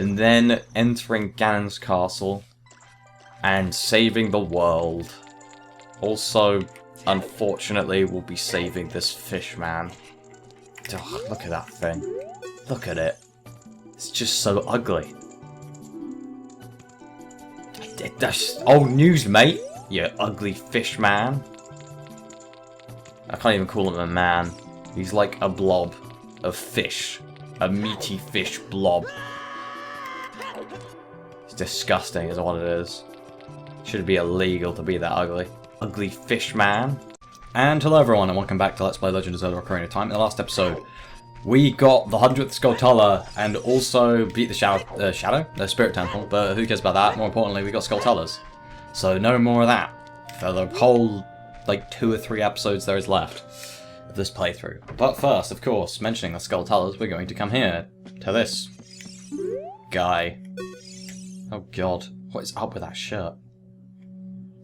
and then entering Ganon's castle and saving the world. Also, unfortunately, we'll be saving this fish man. Oh, look at that thing. Look at it. It's just so ugly. That's old news, mate. You ugly fish man. I can't even call him a man. He's like a blob of fish. A meaty fish blob. It's disgusting is what it is. Should be illegal to be that ugly. Ugly fish man. And hello everyone and welcome back to Let's Play Legend of Zelda Ocarina of Time. In the last episode, we got the 100th Skulltula and also beat the Spirit Temple, but who cares about that? More importantly, we got Skulltulas. So no more of that for the whole, like, 2 or 3 episodes there is left of this playthrough. But first, of course, mentioning the Skulltulas, we're going to come here to this guy. Oh god, what is up with that shirt?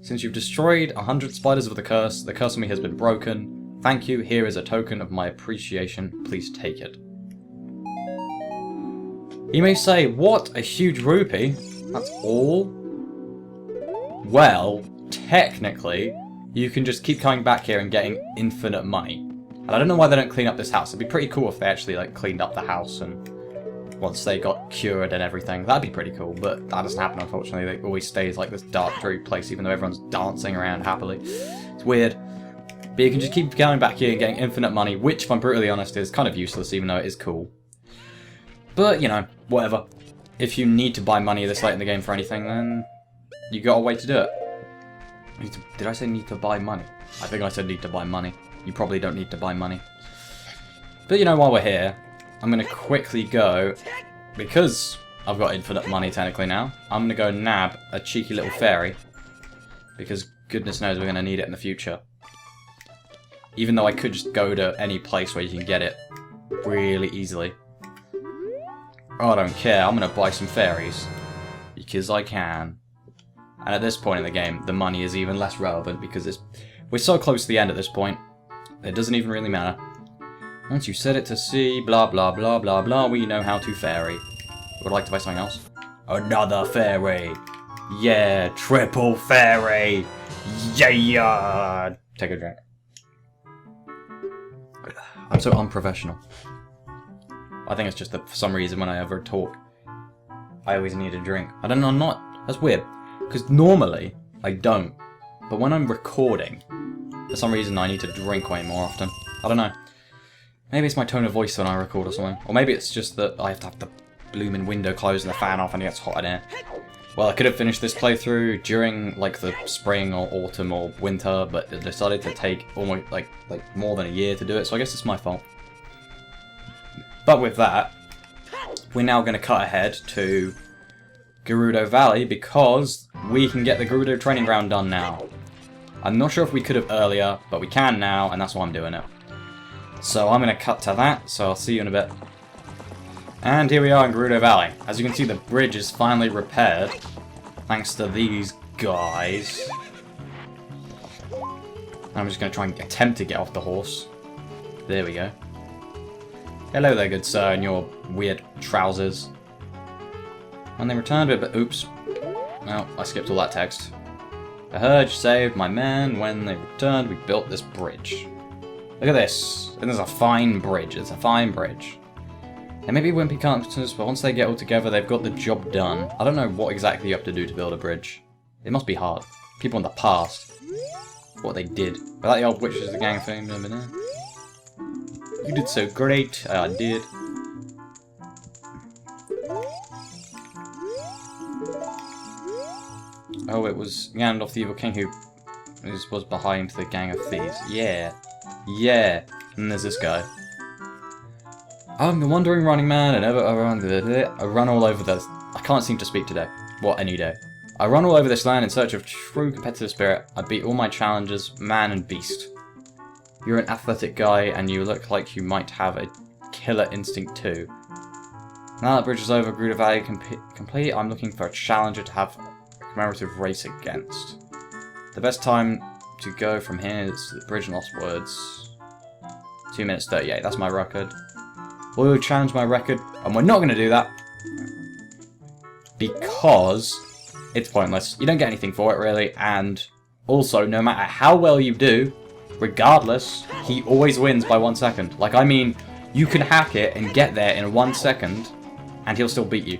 Since you've destroyed 100 spiders with the curse on me has been broken. Thank you, here is a token of my appreciation. Please take it. You may say, what? A huge rupee? That's all? Well, technically, you can just keep coming back here and getting infinite money. And I don't know why they don't clean up this house. It'd be pretty cool if they actually like cleaned up the house and once they got cured and everything. That'd be pretty cool, but that doesn't happen, unfortunately. It always stays like this dark, dreary place, even though everyone's dancing around happily. It's weird. But you can just keep going back here and getting infinite money, which, if I'm brutally honest, is kind of useless, even though it is cool. But, you know, whatever. If you need to buy money this late in the game for anything, then you got a way to do it. Did I say need to buy money? I think I said need to buy money. You probably don't need to buy money. But, you know, while we're here, I'm going to quickly go, because I've got infinite money technically now, I'm going to go nab a cheeky little fairy, because goodness knows we're going to need it in the future. Even though I could just go to any place where you can get it really easily. Oh, I don't care, I'm going to buy some fairies, because I can. And at this point in the game, the money is even less relevant, because we're so close to the end at this point, it doesn't even really matter. Once you set it to sea, blah blah blah blah blah, we know how to fairy. Would I like to buy something else? Another fairy! Yeah, triple fairy! Yeah! Take a drink. I'm so unprofessional. I think it's just that for some reason when I ever talk, I always need a drink. I don't know, I'm not. That's weird. Because normally, I don't. But when I'm recording, for some reason I need to drink way more often. I don't know. Maybe it's my tone of voice when I record or something. Or maybe it's just that I have to have the blooming window closed and the fan off and it gets hot in here. Well, I could have finished this playthrough during, like, the spring or autumn or winter, but it decided to take almost, like more than a year to do it, so I guess it's my fault. But with that, we're now going to cut ahead to Gerudo Valley because we can get the Gerudo Training Ground done now. I'm not sure if we could have earlier, but we can now, and that's why I'm doing it. So I'm going to cut to that, so I'll see you in a bit. And here we are in Gerudo Valley. As you can see, the bridge is finally repaired, thanks to these guys. I'm just going to try and attempt to get off the horse. There we go. Hello there, good sir, in your weird trousers. When they returned, but oops. Well, I skipped all that text. I heard you saved my men. When they returned, we built this bridge. Look at this. And there's a fine bridge. It's a fine bridge. They maybe won't be competent, but once they get all together, they've got the job done. I don't know what exactly you have to do to build a bridge. It must be hard. People in the past. What they did. But like the old witches, the gang thing. You did so great. I did. Oh, it was Ganondorf the Evil King who was behind the gang of thieves. Yeah. Yeah. And there's this guy. I'm the wandering running man, and I run all over this. I can't seem to speak today. What, any day. I run all over this land in search of true competitive spirit. I beat all my challengers, man and beast. You're an athletic guy, and you look like you might have a killer instinct too. Now that bridge is over, Gerudo Valley complete, I'm looking for a challenger to have a commemorative race against. The best time to go from here is the bridge and lost words. 2 minutes 38, that's my record. Will you challenge my record? And we're not going to do that. because it's pointless. You don't get anything for it, really, and also, no matter how well you do, regardless, he always wins by 1 second. Like, I mean, you can hack it and get there in 1 second, and he'll still beat you.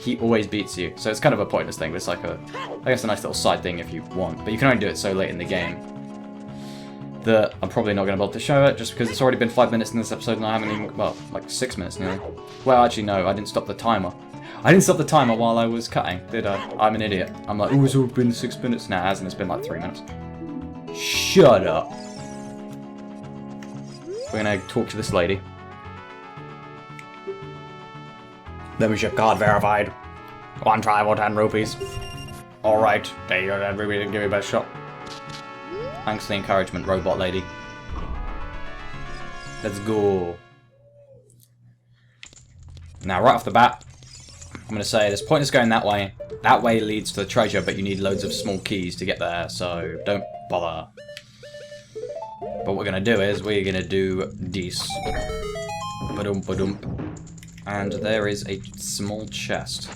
He always beats you. So it's kind of a pointless thing, but it's like I guess a nice little side thing if you want. But you can only do it so late in the game that I'm probably not going to be able to show it, just because it's already been 5 minutes in this episode and I haven't even, well, like 6 minutes nearly. Well, actually, no, I didn't stop the timer. I didn't stop the timer while I was cutting, did I? I'm an idiot. I'm like, oh, it's all been 6 minutes now, hasn't it? It's been like 3 minutes. Shut up. We're going to talk to this lady. Then was your card verified? 1 try for 10 rupees. Alright, there you go, then. Ruby didn't give me a best shot. Thanks for the encouragement, robot lady. Let's go. Now, right off the bat, I'm going to say there's pointless going that way. That way leads to the treasure, but you need loads of small keys to get there, so don't bother. But what we're going to do is, we're going to do this. Ba-dum, ba-dum. And there is a small chest.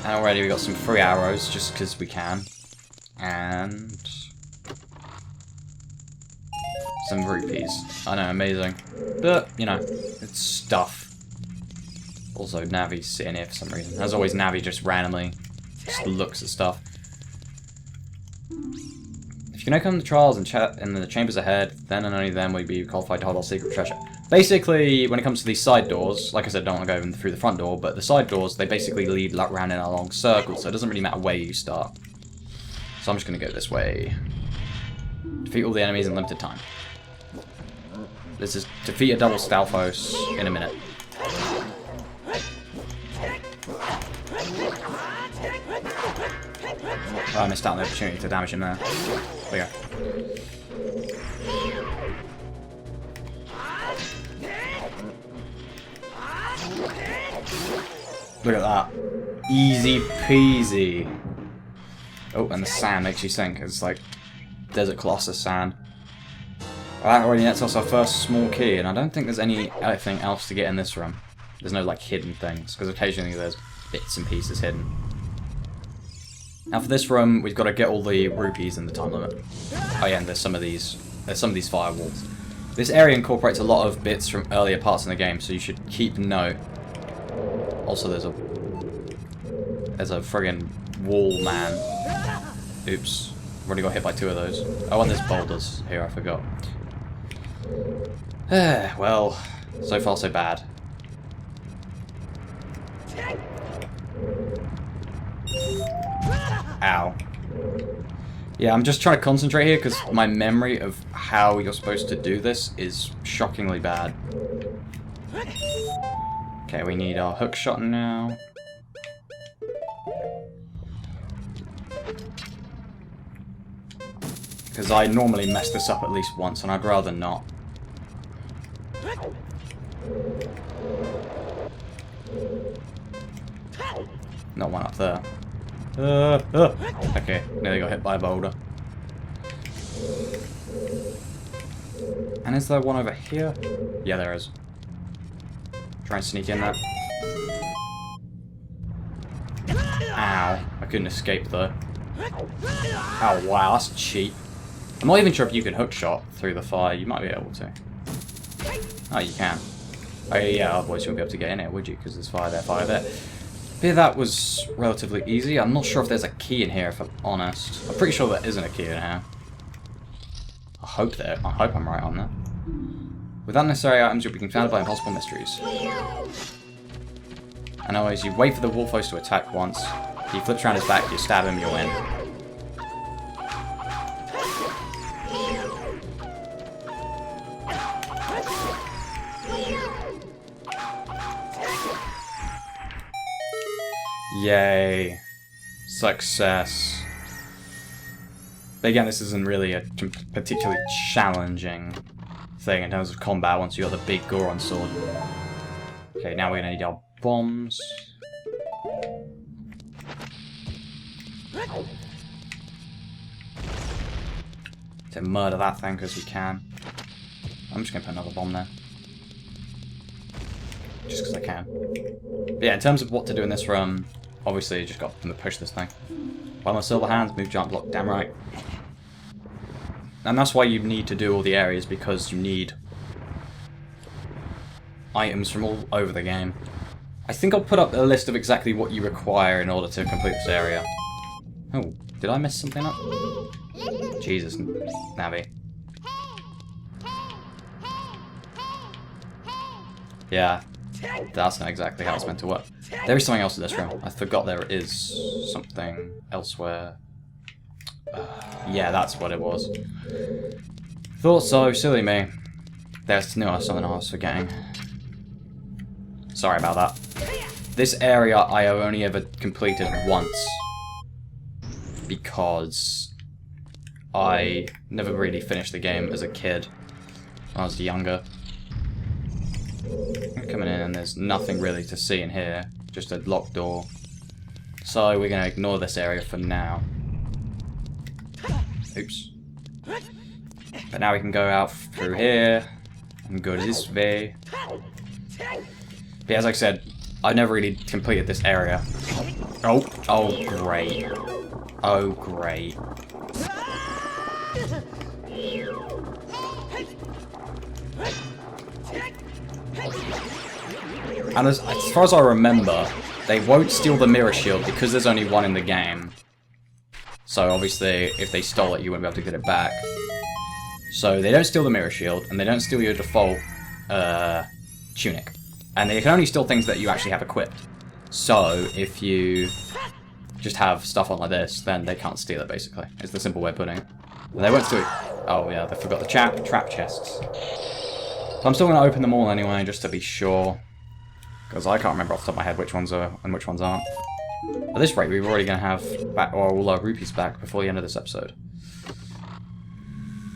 And already we got some free arrows, just because we can. And some rupees. I know, amazing. But, you know, it's stuff. Also, Navi's sitting here for some reason. As always, Navi just randomly just looks at stuff. If you can open the trials and in the chambers ahead, then and only then will you be qualified to hold our secret treasure. Basically, when it comes to these side doors, like I said, don't want to go in through the front door, but the side doors, they basically lead around in a long circle, so it doesn't really matter where you start. So I'm just going to go this way. Defeat all the enemies in limited time. This is defeat a double Stalfos in a minute. Oh, I missed out on the opportunity to damage him there. There we go. Look at that. Easy peasy. Oh, and the sand makes you sink. It's like Desert Colossus sand. That already nets us our first small key, and I don't think there's anything else to get in this room. There's no, like, hidden things, because occasionally there's bits and pieces hidden. Now for this room, we've got to get all the rupees in the time limit. Oh yeah, and there's some of these firewalls. This area incorporates a lot of bits from earlier parts in the game, so you should keep note. Also, there's a friggin' wall man. Oops, I've already got hit by 2 of those. Oh, and there's boulders here, I forgot. Well, so far so bad. Ow. Yeah, I'm just trying to concentrate here because my memory of how you're supposed to do this is shockingly bad. Okay, we need our hook shot now. Because I normally mess this up at least once, and I'd rather not. Not one up there. Okay, nearly got hit by a boulder. And is there one over here? Yeah, there is. Try and sneak in there. Ow. I couldn't escape though. Oh wow, that's cheap. I'm not even sure if you can hookshot through the fire. You might be able to. Oh, you can. Oh yeah, otherwise you wouldn't be able to get in it, would you? Because there's fire there, fire there. But yeah, that was relatively easy. I'm not sure if there's a key in here, if I'm honest. I'm pretty sure there isn't a key in here. I hope I'm right on that. With unnecessary items, you'll be confounded by impossible mysteries. And always, you wait for the wolf host to attack once. He flips around his back, you stab him, you win. Yay. Success. But again, this isn't really a particularly challenging thing in terms of combat once you got the big Goron sword. Okay, now we're gonna need our bombs. To murder that thing because we can. I'm just gonna put another bomb there. just because I can. But yeah, in terms of what to do in this room, obviously you just got to push this thing. While my silver hands, move giant block, damn right. And that's why you need to do all the areas, because you need items from all over the game. I think I'll put up a list of exactly what you require in order to complete this area. Oh, did I mess something up? Jesus, Navi. Yeah, that's not exactly how it's meant to work. There is something else in this room. I forgot there is something elsewhere. Yeah, that's what it was. Thought so, silly me. There's something I was forgetting. Sorry about that. This area I have only ever completed once. Because I never really finished the game as a kid. When I was younger. I'm coming in and there's nothing really to see in here. Just a locked door. So we're going to ignore this area for now. Oops. But now we can go out through here. And go this way. But as I said, I never really completed this area. Oh, oh great. Oh great. And as far as I remember, they won't steal the mirror shield because there's only one in the game. So obviously, if they stole it, you wouldn't be able to get it back. So they don't steal the mirror shield, and they don't steal your default tunic. And they can only steal things that you actually have equipped. So if you just have stuff on like this, then they can't steal it, basically. It's the simple way of putting it. And they won't steal it. Oh yeah, they forgot the trap chests. So I'm still going to open them all anyway, just to be sure. Because I can't remember off the top of my head which ones are and which ones aren't. At this rate, we're already going to have back, or all our rupees back before the end of this episode.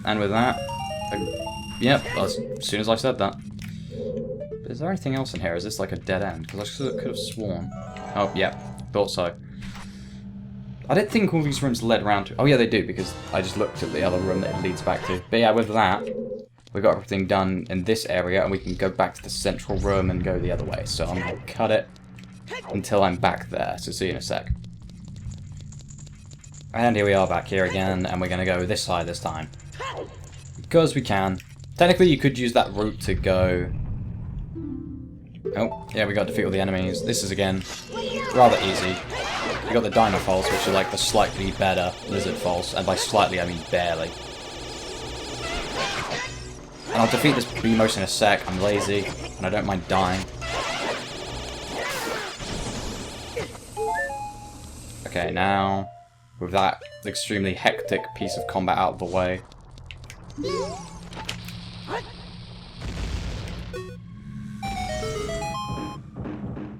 And with that, yep, as soon as I said that. But is there anything else in here? Is this like a dead end? Because I could have sworn. Oh, yep, thought so. I didn't think all these rooms led around to... Oh yeah, they do, because I just looked at the other room that it leads back to. But yeah, with that, we got everything done in this area, and we can go back to the central room and go the other way. So I'm going to cut it until I'm back there. So see you in a sec. And here we are back here again, and we're going to go this side this time. Because we can. Technically, you could use that route to go... Oh, yeah, we got to defeat all the enemies. This is, again, rather easy. We got the Dino Falls, which are like the slightly better Lizard Falls. And by slightly, I mean barely. And I'll defeat this Beamos in a sec. I'm lazy, and I don't mind dying. Okay, now, with that extremely hectic piece of combat out of the way,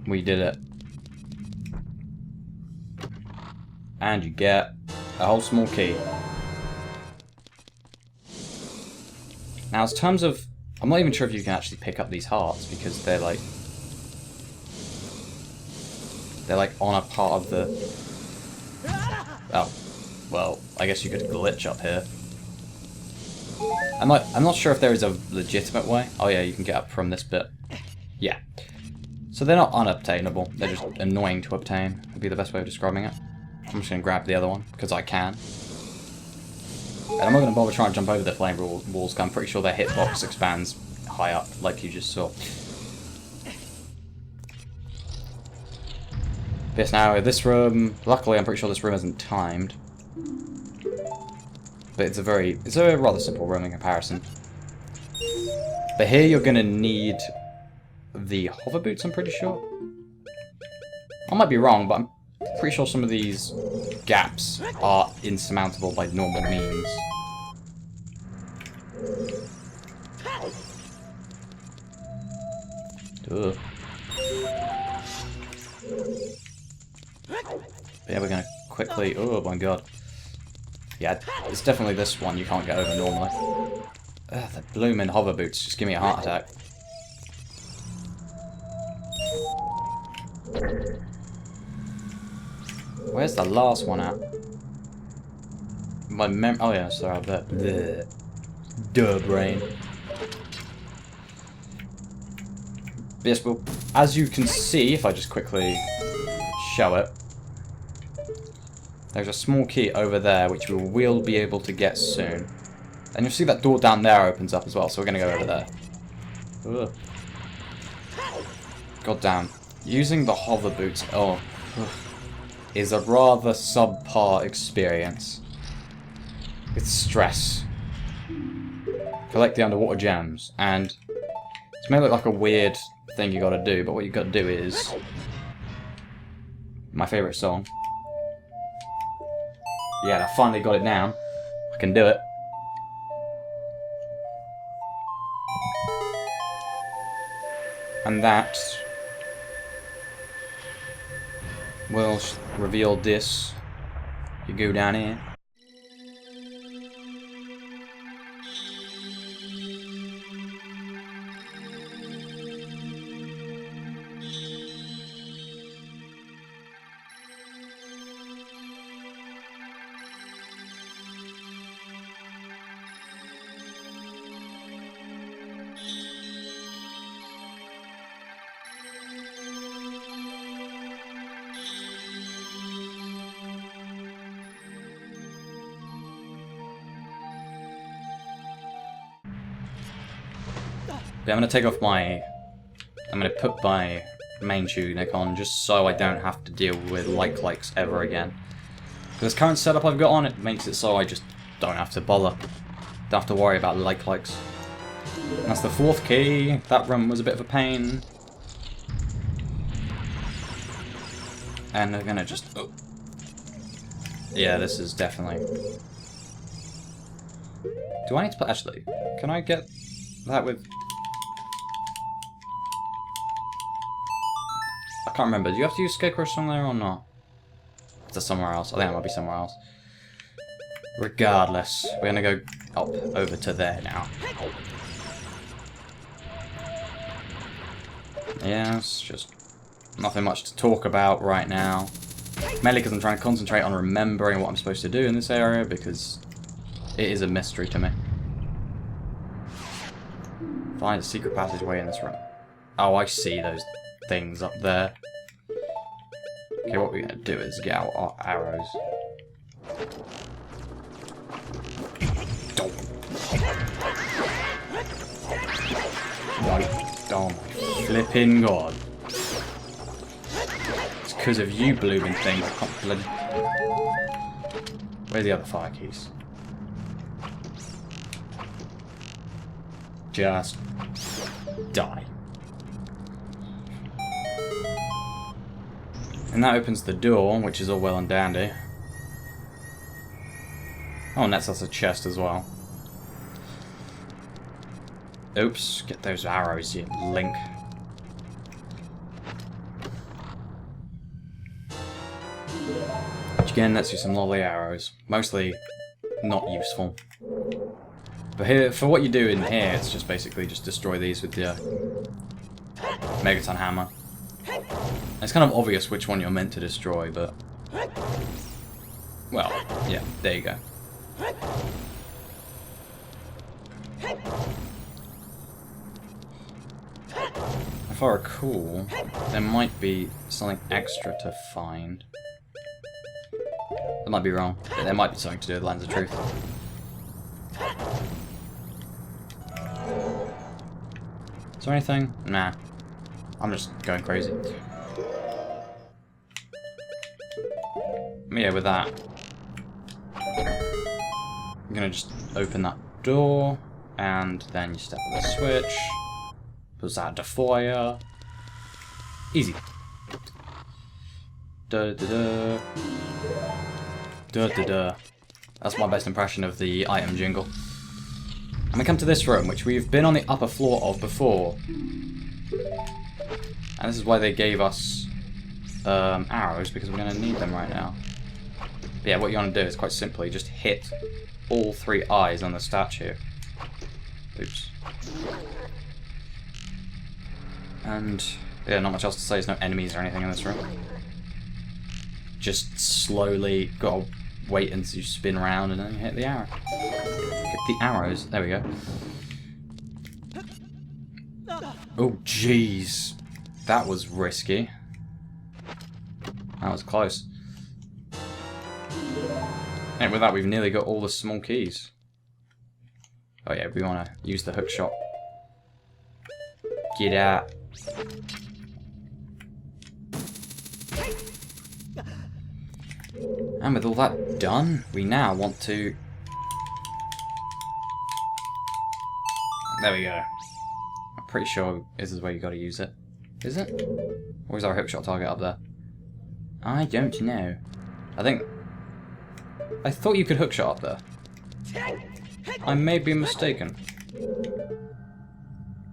we did it. And you get a whole small key. Now, in terms of... I'm not even sure if you can actually pick up these hearts, because they're like on a part of the... Oh. Well, I guess you could glitch up here. I'm not sure if there is a legitimate way. Oh yeah, you can get up from this bit. Yeah. So they're not unobtainable. They're just annoying to obtain, would be the best way of describing it. I'm just going to grab the other one, because I can. And I'm not going to bother trying to jump over the flame walls, because I'm pretty sure their hitbox expands high up, like you just saw. Yes, now this room, luckily I'm pretty sure this room isn't timed. But it's a rather simple room in comparison. But here you're going to need the hover boots, I'm pretty sure. I might be wrong, but I'm pretty sure some of these gaps are insurmountable by normal means. Ugh. But yeah, we're gonna quickly... Oh my god. Yeah, it's definitely this one you can't get over normally. Ugh, the blooming hover boots just give me a heart attack. Where's the last one at? My oh yeah, sorry, Duh, brain. Yes, well, as you can see, if I just quickly show it, there's a small key over there which we will be able to get soon. And you'll see that door down there opens up as well, so we're going to go over there. Ugh. God damn. Using the hover boots is a rather subpar experience. It's stress. Collect the underwater gems, and it's may look like a weird thing you gotta do, but what you gotta do is my favourite song. Yeah, I finally got it down. I can do it. And that will reveal this. You go down here. Yeah, I'm gonna take off my... I'm gonna put my main tunic on just so I don't have to deal with like ever again. Because this current setup I've got on, it makes it so I just don't have to bother. Don't have to worry about likes. That's the 4th key. That room was a bit of a pain. And they're gonna just... Oh. Yeah, this is definitely... Do I need to put... Actually, can I get that with... I can't remember. Do you have to use Scarecrow somewhere or not? Is that somewhere else? I think it might be somewhere else. Regardless, we're gonna go up over to there now. Yeah, it's just nothing much to talk about right now. Mainly because I'm trying to concentrate on remembering what I'm supposed to do in this area, because it is a mystery to me. Find a secret passageway in this room. Oh, I see those things up there. Okay, what we're gonna do is get out our arrows. Oh my flipping god. It's because of you blooming thing. I can't bloody... Where's the other fire keys? Just die. And that opens the door, which is all well and dandy. Oh, and that's a chest as well. Oops, get those arrows, you link. Which again, lets you some lovely arrows. Mostly not useful. But here, for what you do in here, it's just basically just destroy these with the Megaton hammer. It's kind of obvious which one you're meant to destroy, but... Well, yeah, there you go. If I recall, there might be something extra to find. I might be wrong, but there might be something to do with Lands of Truth. Is there anything? Nah. I'm just going crazy. Yeah, with that, I'm gonna just open that door, and then you step on the switch, puts that to fire. Easy. Da da da. Da da da. That's my best impression of the item jingle. And we come to this room, which we've been on the upper floor of before. And this is why they gave us arrows, because we're going to need them right now. But yeah, what you want to do is quite simply just hit all 3 eyes on the statue. Oops. And yeah, not much else to say. There's no enemies or anything in this room. Just slowly gotta wait until you spin around and then you hit the arrow. Hit the arrows. There we go. Oh, jeez. That was risky. That was close. And with that, we've nearly got all the small keys. Oh yeah, we want to use the hook shot. Get out. And with all that done, we now want to... There we go. I'm pretty sure this is where you got to use it. Is it? Or is our hookshot target up there? I don't know. I thought you could hookshot up there. I may be mistaken.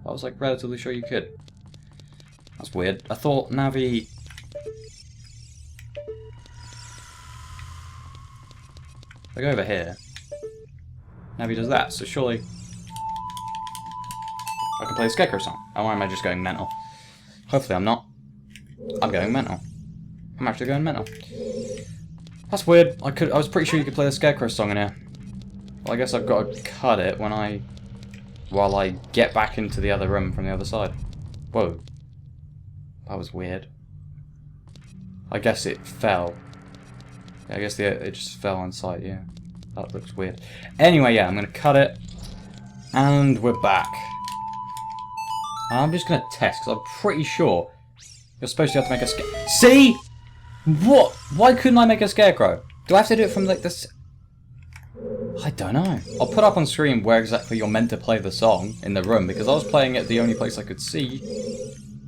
I was like relatively sure you could. That's weird. I thought Navi... If I go over here, Navi does that, so surely I can play the Scarecrow song. Or am I just going mental? Hopefully I'm not. I'm going mental. I'm actually going mental. That's weird. I was pretty sure you could play the Scarecrow song in here. Well, I guess I've got to cut it while I get back into the other room from the other side. Whoa. That was weird. I guess it fell. Yeah, I guess it just fell on sight, yeah. That looks weird. Anyway, yeah, I'm going to cut it. And we're back. And I'm just going to test, because I'm pretty sure you're supposed to have to make a scarecrow. See? What? Why couldn't I make a scarecrow? Do I have to do it from like this? I don't know. I'll put up on screen where exactly you're meant to play the song in the room, because I was playing it the only place I could see.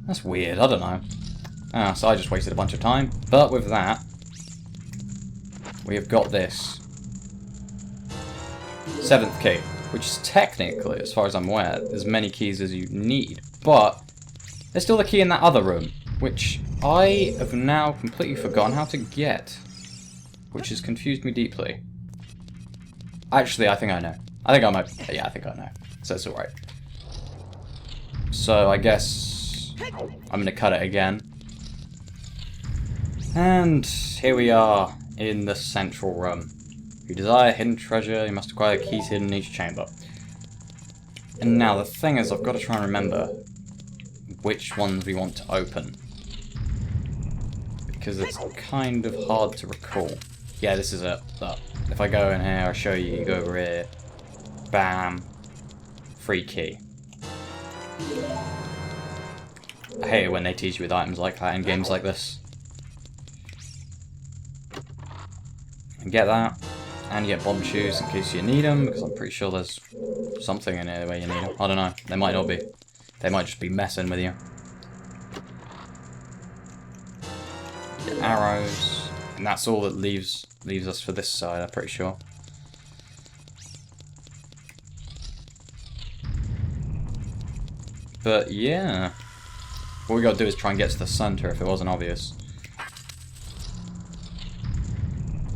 That's weird, I don't know. So I just wasted a bunch of time. But with that, we have got this 7th key, which is technically, as far as I'm aware, as many keys as you need. But there's still the key in that other room, which I have now completely forgotten how to get, which has confused me deeply. Actually, I think I know. I think I might. Yeah, I think I know. So it's alright. So I guess I'm going to cut it again. And here we are in the central room. If you desire hidden treasure, you must acquire keys hidden in each chamber. And now the thing is, I've got to try and remember which ones we want to open, because it's kind of hard to recall. Yeah, this is it. But if I go in here, I show you, you go over here, bam, free key. I hate it when they tease you with items like that in games like this. And get that, and you get bomb shoes in case you need them, because I'm pretty sure there's something in here where you need them. I don't know, they might not be. They might just be messing with you. Get arrows, and that's all that leaves us for this side, I'm pretty sure. But yeah, what we gotta do is try and get to the center if it wasn't obvious.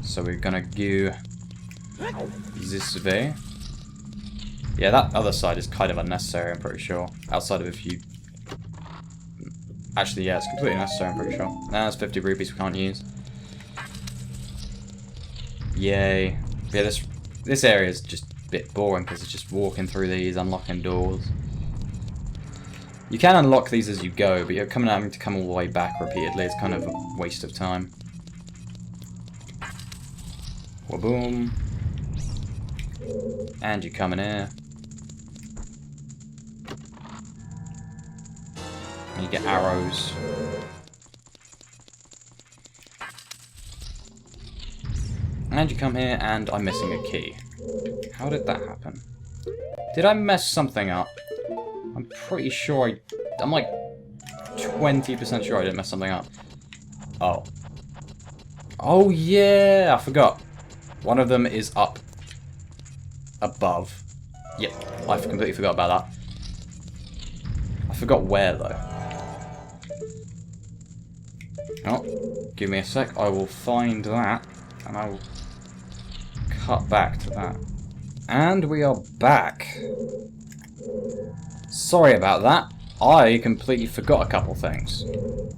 So we're gonna go this way. Yeah, that other side is kind of unnecessary, I'm pretty sure. Outside of if you... Actually, yeah, it's completely necessary, I'm pretty sure. Nah, that's 50 rupees we can't use. Yay. Yeah, this area is just a bit boring because it's just walking through these, unlocking doors. You can unlock these as you go, but you're having to come all the way back repeatedly. It's kind of a waste of time. Waboom. And you come in here. And you get arrows. And you come here, and I'm missing a key. How did that happen? Did I mess something up? I'm pretty sure I'm like 20% sure I didn't mess something up. Oh. Oh yeah, I forgot. One of them is up above. Yep, I completely forgot about that. I forgot where though. Oh, give me a sec. I will find that, and I will cut back to that. And we are back. Sorry about that. I completely forgot a couple things,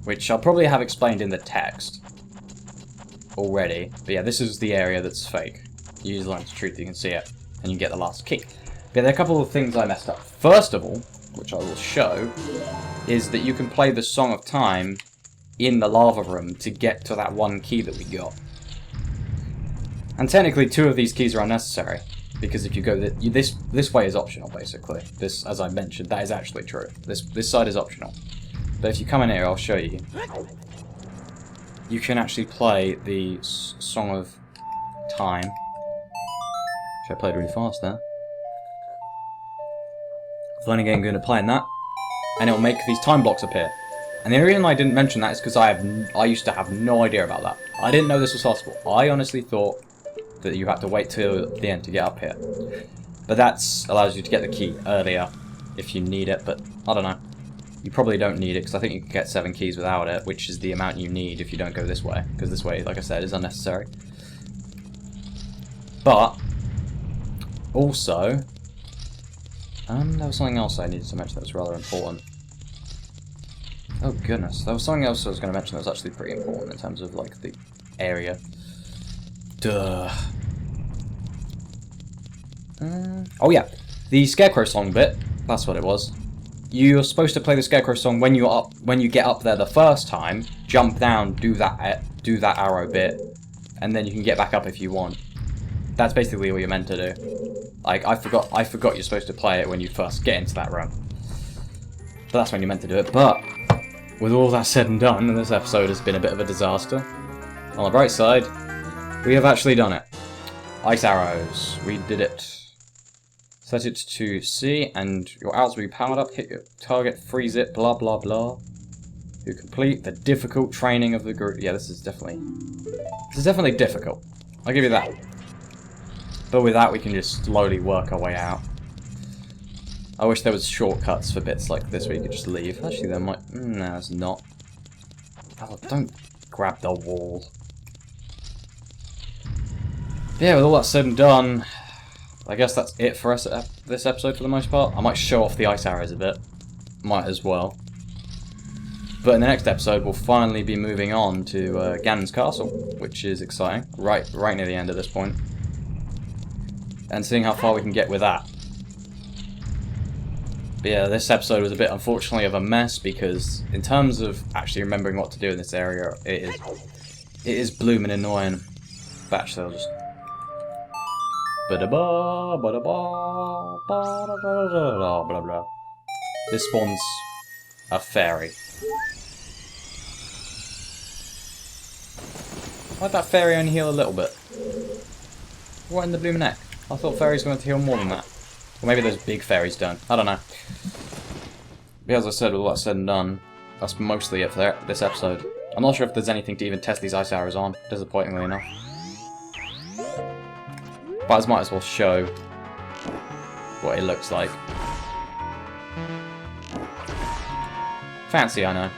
which I'll probably have explained in the text already. But yeah, this is the area that's fake. Use the lens of truth, you can see it, and you get the last key. But there are a couple of things I messed up. First of all, which I will show, is that you can play the Song of Time in the lava room to get to that one key that we got. And technically 2 of these keys are unnecessary, because if you go this way is optional, basically. This, as I mentioned, that is actually true. This side is optional. But if you come in here, I'll show you. You can actually play the Song of Time. Which I played really fast there. Finally getting good at playing that. And it'll make these time blocks appear. And the reason I didn't mention that is because I used to have no idea about that. I didn't know this was possible. I honestly thought that you had to wait till the end to get up here. But that allows you to get the key earlier if you need it, but I don't know. You probably don't need it, because I think you can get 7 keys without it, which is the amount you need if you don't go this way, because this way, like I said, is unnecessary. But, also, there was something else I needed to mention that was rather important. Oh goodness, there was something else I was going to mention that was actually pretty important in terms of, like, the area. Duh. Oh yeah, the Scarecrow song bit, that's what it was. You're supposed to play the Scarecrow song when you get up there the first time, jump down, do that arrow bit, and then you can get back up if you want. That's basically what you're meant to do. Like, I forgot you're supposed to play it when you first get into that room. But that's when you're meant to do it. But with all that said and done, this episode has been a bit of a disaster. On the bright side, we have actually done it. Ice arrows. We did it. Set it to C, and your arrows will be powered up. Hit your target, freeze it, blah blah blah. You complete the difficult training of the group. Yeah, this is definitely difficult. I'll give you that. But with that, we can just slowly work our way out. I wish there was shortcuts for bits like this where you could just leave. Actually, there might. No, there's not. Oh, don't grab the wall. Yeah, with all that said and done, I guess that's it for us at this episode for the most part. I might show off the ice arrows a bit. Might as well. But in the next episode, we'll finally be moving on to Ganon's castle, which is exciting. Right near the end at this point. And seeing how far we can get with that. But yeah, this episode was a bit, unfortunately, of a mess, because in terms of actually remembering what to do in this area, it is blooming annoying. But actually, I'll just... Ba-da-ba, ba-da-ba, ba-da-ba-da-da, blah blah. This spawns a fairy. Why'd that fairy only heal a little bit? What in the blooming neck? I thought fairies were going to heal more than that. Or maybe those big fairies don't. I don't know. But as I said, with all that said and done, that's mostly it for this episode. I'm not sure if there's anything to even test these ice arrows on, disappointingly enough. But I might as well show what it looks like. Fancy, I know.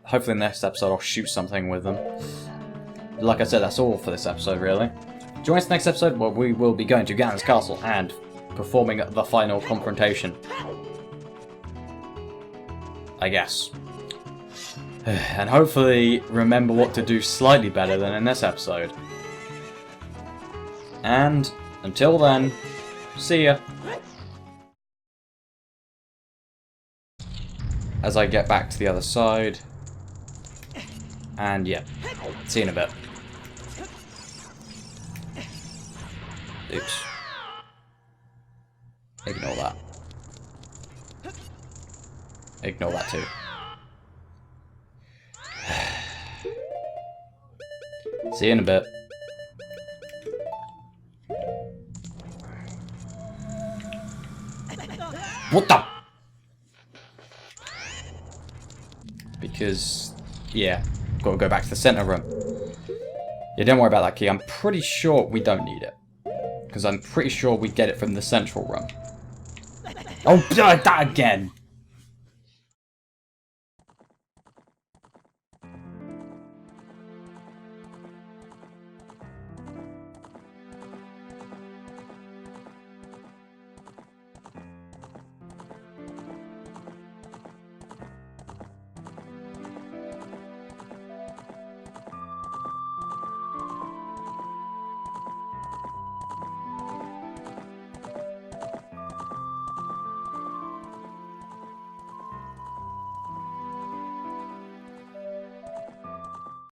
Hopefully in the next episode I'll shoot something with them. Like I said, that's all for this episode, really. Join us next episode where we will be going to Ganon's castle and performing the final confrontation. I guess. And hopefully remember what to do slightly better than in this episode. And until then, see ya. As I get back to the other side. And yeah, see you in a bit. Oops. Ignore that. Ignore that too. See you in a bit. What the? Because, yeah, got to go back to the center room. Yeah, don't worry about that key. I'm pretty sure we don't need it. Because I'm pretty sure we get it from the central room. Oh, that again!